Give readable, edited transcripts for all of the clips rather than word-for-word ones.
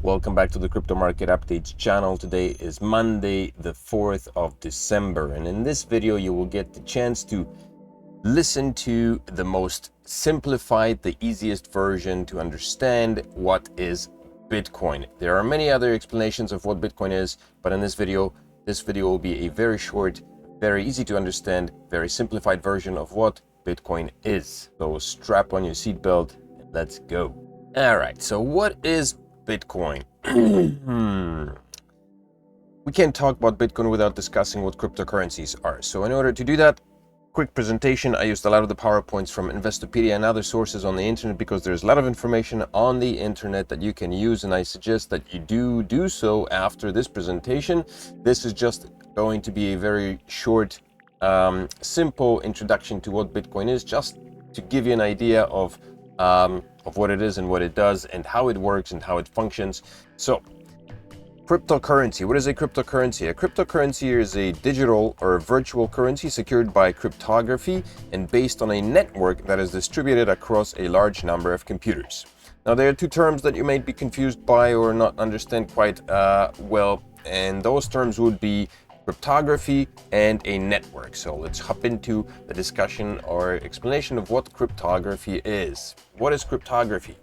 Welcome back to the Crypto Market Updates channel. Today is Monday, the 4th of December, and in this video you will get the chance to listen to the most simplified, the easiest version to understand what is Bitcoin. There are many other explanations of what Bitcoin is, but in this video will be a very short, very easy to understand, very simplified version of what Bitcoin is. So strap on your seatbelt and let's go. All right, so what is Bitcoin? We can't talk about Bitcoin without discussing what cryptocurrencies are. So in order to do that, quick presentation. I used a lot of the PowerPoints from Investopedia and other sources on the internet because there's a lot of information on the internet that you can use, and I suggest that you do so after this presentation. This is just going to be a very short, simple introduction to what Bitcoin is, just to give you an idea of what it is and what it does and how it works and how it functions. So, cryptocurrency. What is a cryptocurrency? A cryptocurrency is a digital or virtual currency secured by cryptography and based on a network that is distributed across a large number of computers. Now, there are two terms that you might be confused by or not understand quite well, and those terms would be cryptography and a network. So let's hop into the discussion or explanation of what cryptography is. What is cryptography?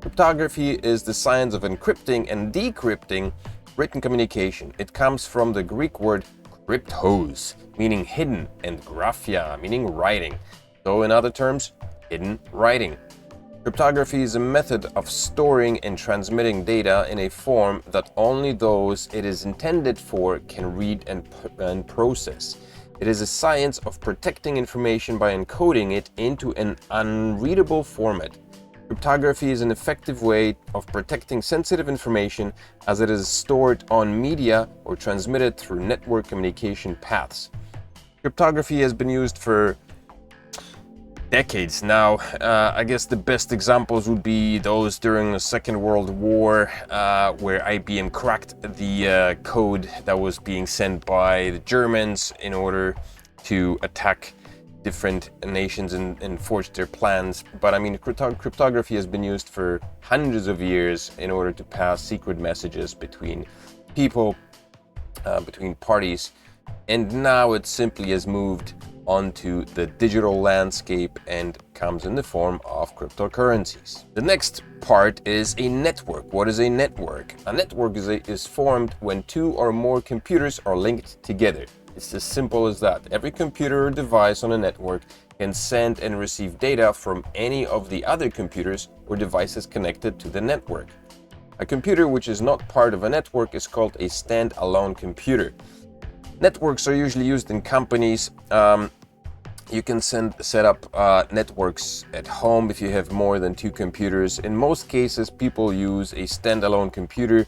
Cryptography is the science of encrypting and decrypting written communication. It comes from the Greek word kryptos, meaning hidden, and graphia, meaning writing. So in other terms, hidden writing. Cryptography is a method of storing and transmitting data in a form that only those it is intended for can read and process. It is a science of protecting information by encoding it into an unreadable format. Cryptography is an effective way of protecting sensitive information as it is stored on media or transmitted through network communication paths. Cryptography has been used for decades now. I guess the best examples would be those during the Second World War, where IBM cracked the code that was being sent by the Germans in order to attack different nations and forge their plans. But I mean, cryptography has been used for hundreds of years in order to pass secret messages between people, between parties, and now it simply has moved onto the digital landscape and comes in the form of cryptocurrencies. The next part is a network. What is a network? A network is formed when two or more computers are linked together. It's as simple as that. Every computer or device on a network can send and receive data from any of the other computers or devices connected to the network. A computer which is not part of a network is called a stand-alone computer. Networks are usually used in companies. You can set up networks at home if you have more than two computers. In most cases, people use a standalone computer,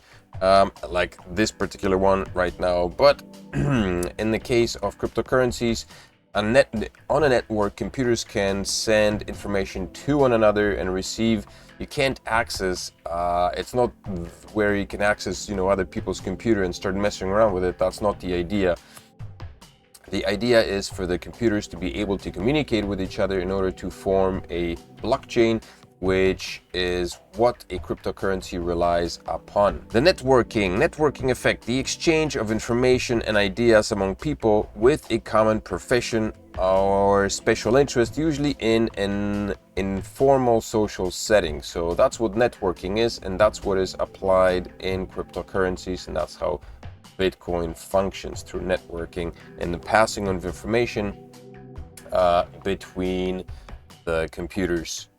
like this particular one right now. But in the case of cryptocurrencies, on a network, computers can send information to one another and receive. You can't access, it's not where you can access, other people's computer and start messing around with it. That's not the idea. The idea is for the computers to be able to communicate with each other in order to form a blockchain, which is what a cryptocurrency relies upon. The networking effect, the exchange of information and ideas among people with a common profession or special interest, usually in an informal social setting. So that's what networking is, and that's what is applied in cryptocurrencies, and that's how Bitcoin functions, through networking and the passing of information between the computers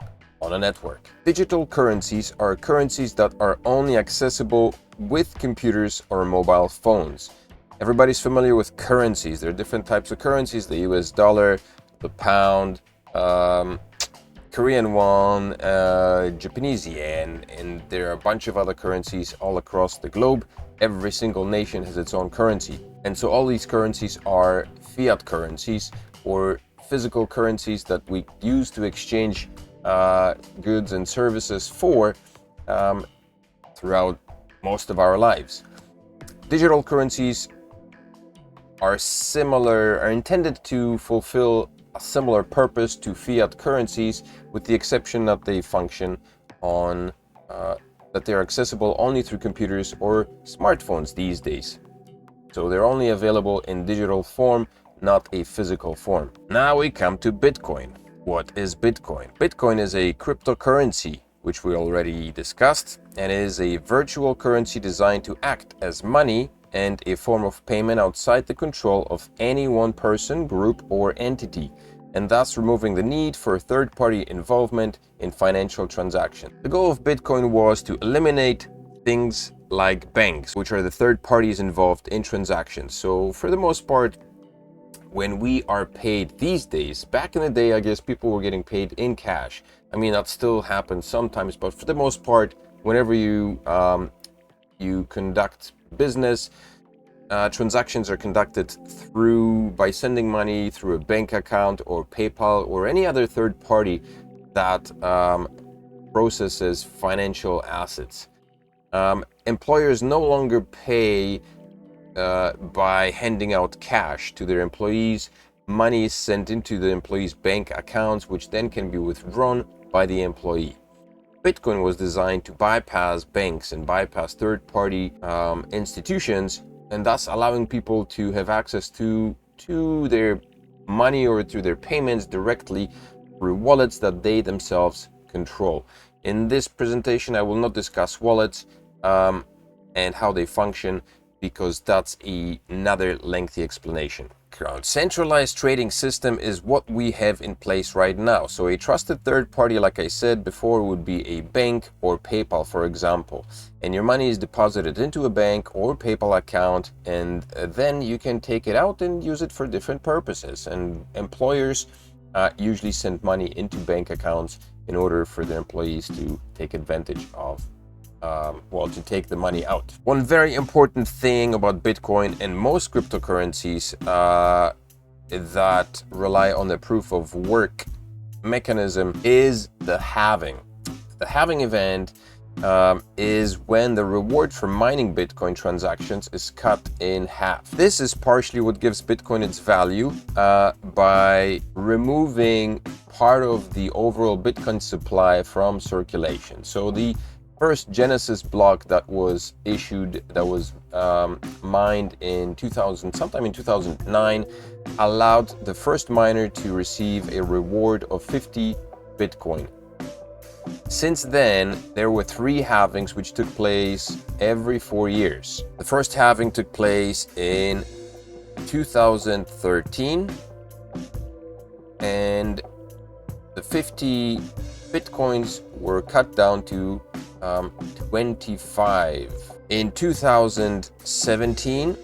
on a network. Digital currencies are currencies that are only accessible with computers or mobile phones. Everybody's familiar with currencies. There are different types of currencies: the US dollar, the pound, Korean won, Japanese yen, and there are a bunch of other currencies all across the globe. Every single nation has its own currency. And so all these currencies are fiat currencies, or physical currencies that we use to exchange goods and services for throughout most of our lives. Digital currencies are intended to fulfill a similar purpose to fiat currencies, with the exception that they function on that they're accessible only through computers or smartphones these days. So they're only available in digital form, not a physical form. Now we come to Bitcoin. What is Bitcoin? Bitcoin is a cryptocurrency, which we already discussed, and is a virtual currency designed to act as money and a form of payment outside the control of any one person, group, or entity, and thus removing the need for third-party involvement in financial transactions. The goal of Bitcoin was to eliminate things like banks, which are the third parties involved in transactions. So for the most part, when we are paid these days, back in the day, I guess people were getting paid in cash. I mean, that still happens sometimes, but for the most part, whenever you conduct business, transactions are conducted by sending money through a bank account or PayPal or any other third party that processes financial assets. Employers no longer pay by handing out cash to their employees. Money is sent into the employees' bank accounts, which then can be withdrawn by the employee. Bitcoin was designed to bypass banks and bypass third-party institutions, and thus allowing people to have access to their money or to their payments directly through wallets that they themselves control. In this presentation, I will not discuss wallets and how they function, because that's another lengthy explanation. Centralized trading system is what we have in place right now. So a trusted third party, like I said before, would be a bank or PayPal, for example. And your money is deposited into a bank or PayPal account, and then you can take it out and use it for different purposes. And employers usually send money into bank accounts in order for their employees to take advantage of to take the money out. One very important thing about Bitcoin and most cryptocurrencies that rely on the proof of work mechanism is the halving. The halving event is when the reward for mining Bitcoin transactions is cut in half. This is partially what gives Bitcoin its value by removing part of the overall Bitcoin supply from circulation. So the first Genesis block that was issued, that was mined in sometime in 2009, allowed the first miner to receive a reward of 50 Bitcoin. Since then, there were 3 halvings which took place every 4 years. The first halving took place in 2013, and the 50 Bitcoins were cut down to 25. In 2017,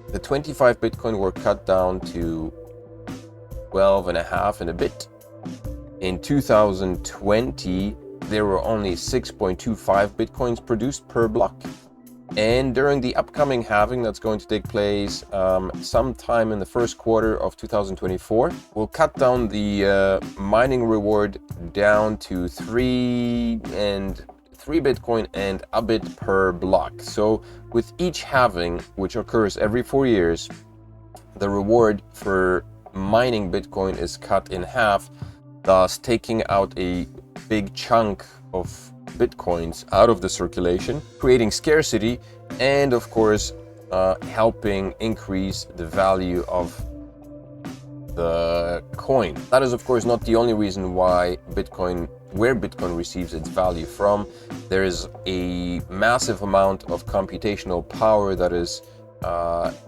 the 25 Bitcoin were cut down to 12.5 and a bit. In 2020, there were only 6.25 Bitcoins produced per block. And during the upcoming halving that's going to take place sometime in the first quarter of 2024, we'll cut down the mining reward down to 3 Bitcoin and a bit per block. So with each halving, which occurs every 4 years, the reward for mining Bitcoin is cut in half, thus taking out a big chunk of Bitcoins out of the circulation, creating scarcity, and of course helping increase the value of the coin. That is of course not the only reason where Bitcoin receives its value from. There is a massive amount of computational power that is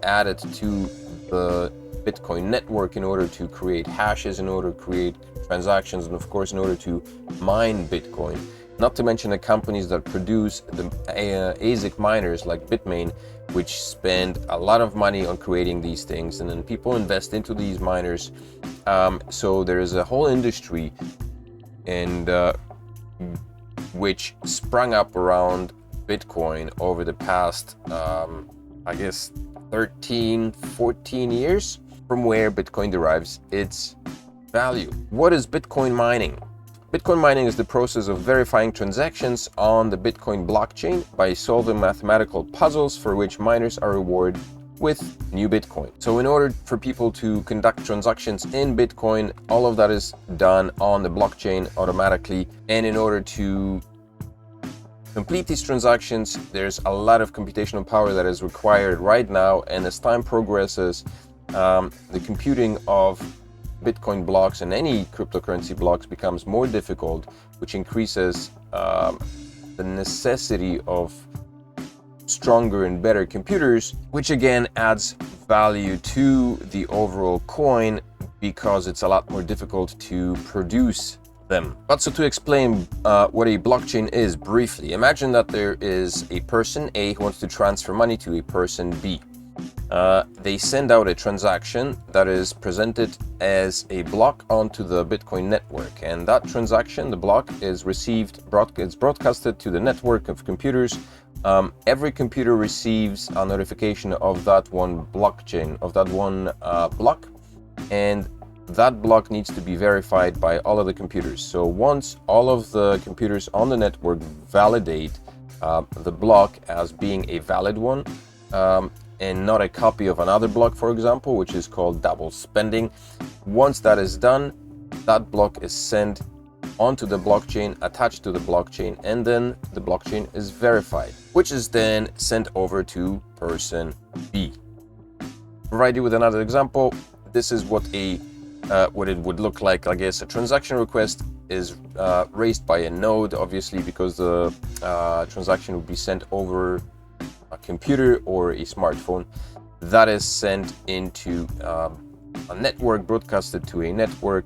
added to the Bitcoin network in order to create hashes, in order to create transactions, and of course in order to mine Bitcoin. Not to mention the companies that produce the ASIC miners like BitMart, which spend a lot of money on creating these things, and then people invest into these miners. So there is a whole industry and which sprung up around Bitcoin over the past, I guess, 13, 14 years, from where Bitcoin derives its value. What is Bitcoin mining? Bitcoin mining is the process of verifying transactions on the Bitcoin blockchain by solving mathematical puzzles for which miners are rewarded with new Bitcoin. So in order for people to conduct transactions in Bitcoin, all of that is done on the blockchain automatically. And in order to complete these transactions, there's a lot of computational power that is required right now, and as time progresses, the computing of Bitcoin blocks and any cryptocurrency blocks becomes more difficult, which increases the necessity of stronger and better computers, which again adds value to the overall coin because it's a lot more difficult to produce them. But so to explain what a blockchain is briefly, imagine that there is a person A who wants to transfer money to a person B. They send out a transaction that is presented as a block onto the Bitcoin network, and that transaction, the block, is it's broadcasted to the network of computers. Every computer receives a notification of that one blockchain, of that one block, and that block needs to be verified by all of the computers. So once all of the computers on the network validate the block as being a valid one, and not a copy of another block, for example, which is called double spending. Once that is done, that block is sent onto the blockchain, attached to the blockchain, and then the blockchain is verified, which is then sent over to person B. To provide you with another example, this is what it would look like. I guess a transaction request is raised by a node, obviously, because the transaction would be sent over a computer or a smartphone. That is sent into a network, broadcasted to a network.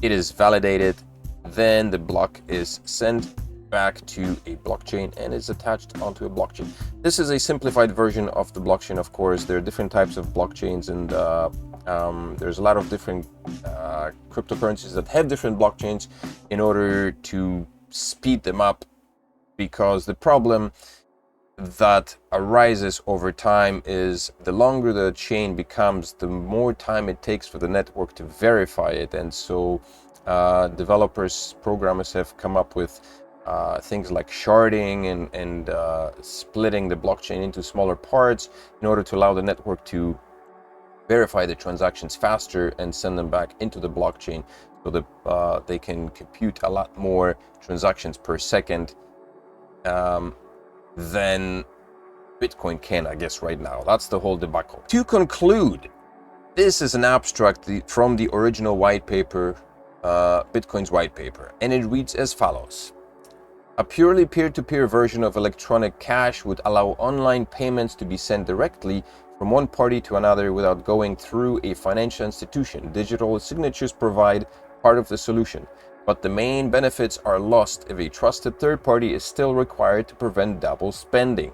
It is validated. Then the block is sent back to a blockchain and is attached onto a blockchain. This is a simplified version of the blockchain. Of course, there are different types of blockchains, and there's a lot of different cryptocurrencies that have different blockchains in order to speed them up, because the problem that arises over time is the longer the chain becomes, the more time it takes for the network to verify it. And so developers, programmers have come up with things like sharding and splitting the blockchain into smaller parts in order to allow the network to verify the transactions faster and send them back into the blockchain, so that they can compute a lot more transactions per second than Bitcoin can, I guess, right now. That's the whole debacle. To conclude, this is an abstract from the original white paper, Bitcoin's white paper, and it reads as follows. A purely peer-to-peer version of electronic cash would allow online payments to be sent directly from one party to another without going through a financial institution. Digital signatures provide part of the solution, but the main benefits are lost if a trusted third party is still required to prevent double spending.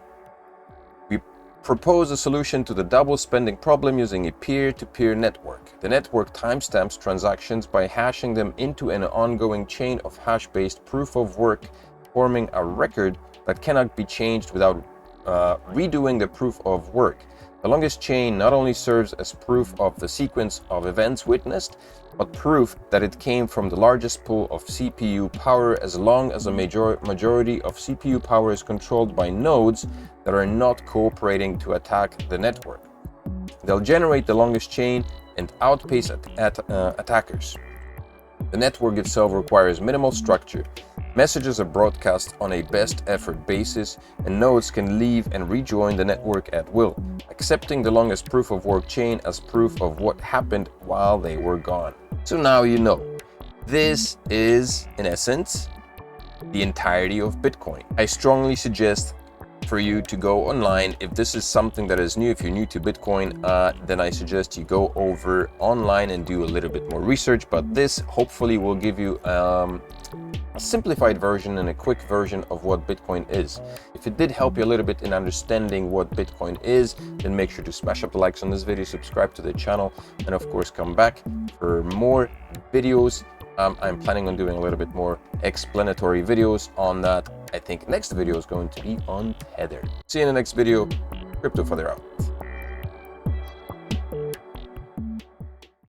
We propose a solution to the double spending problem using a peer-to-peer network. The network timestamps transactions by hashing them into an ongoing chain of hash-based proof of work, forming a record that cannot be changed without redoing the proof of work. The longest chain not only serves as proof of the sequence of events witnessed, but proof that it came from the largest pool of CPU power, as long as a majority of CPU power is controlled by nodes that are not cooperating to attack the network. They'll generate the longest chain and outpace attackers. The network itself requires minimal structure. Messages are broadcast on a best effort basis, and nodes can leave and rejoin the network at will, accepting the longest proof of work chain as proof of what happened while they were gone. So now you know. This is, in essence, the entirety of Bitcoin. I strongly suggest for you to go online. If this is something that is new, if you're new to Bitcoin, then I suggest you go over online and do a little bit more research. But this hopefully will give you a simplified version and a quick version of what Bitcoin is. If it did help you a little bit in understanding what Bitcoin is, then make sure to smash up the likes on this video, subscribe to the channel, and of course come back for more videos. I'm planning on doing a little bit more explanatory videos on that. I think next video is going to be on Tether. See you in the next video. Crypto Father out.